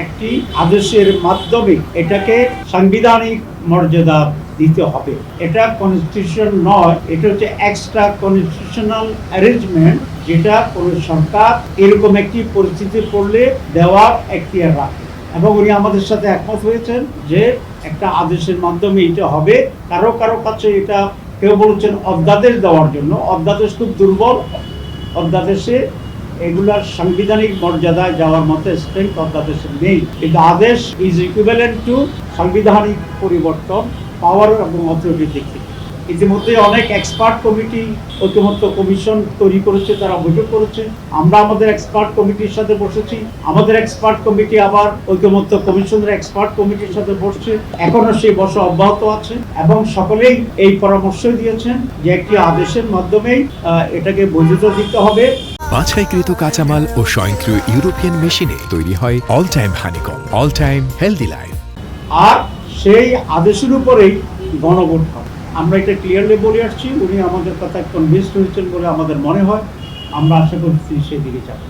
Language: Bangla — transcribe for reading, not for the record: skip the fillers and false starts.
একটি আদেশের মাধ্যমে এটাকে সাংবিধানিক মর্যাদা দিতে হবে। এটা কনস্টিটিউশন নয়, এটা হচ্ছে এক্সট্রা কনস্টিটিউশনাল অ্যারেঞ্জমেন্ট, যেটা কোন সরকার এরকম একটি পরিস্থিতি পড়লে দেওয়ার এখতিয়ার রাখে। এবং উনি আমাদের সাথে একমত হয়েছেন যে একটা আদেশের মাধ্যমে এটা হবে। কারো কারো কাছে এটা কেউ বলছেন অধ্যাদেশ দেওয়ার জন্য, অধ্যাদেশ খুব দুর্বল, অধ্যাদেশে এগুলার সাংবিধানিক মর্যাদায় যাওয়ার মতো স্ট্রেংথ অধ্যাদেশে নেই। কিন্তু আদেশ ইজ ইকুইভ্যালেন্ট টু সাংবিধানিক পরিবর্তন, পাওয়ার এবং অথরিটির দিক থেকে। ইতিমধ্যে অনেক এক্সপার্ট কমিটি, ঐকমত্য কমিশন তৈরি করেছে, তারা বৈঠক করেছে। আমরা আমাদের এক্সপার্ট কমিটির সাথে বসেছি, আমাদের এক্সপার্ট কমিটি আবার ঐকমত্য কমিশনের এক্সপার্ট কমিটির সাথে বসছে, এখনো সেই বসা অব্যাহত আছে। এবং সকলেই এই পরামর্শ দিয়েছেন যে একটি আদেশের মাধ্যমেই এটাকে বৈধতা দিতে হবে। বাছাইকৃত কাঁচামাল ও স্বয়ংক্রিয় ইউরোপিয়ান মেশিনে তৈরি হয় all time honeycomb, all time healthy life. আর সেই আদেশের উপরেই গণভোট হবে। আমরা এটা ক্লিয়ারলি বলে আসছি, উনি আমাদের কথায় কনভিন্সড হয়েছেন বলে আমাদের মনে হয়। আমরা আশা করছি সেদিকে যাব।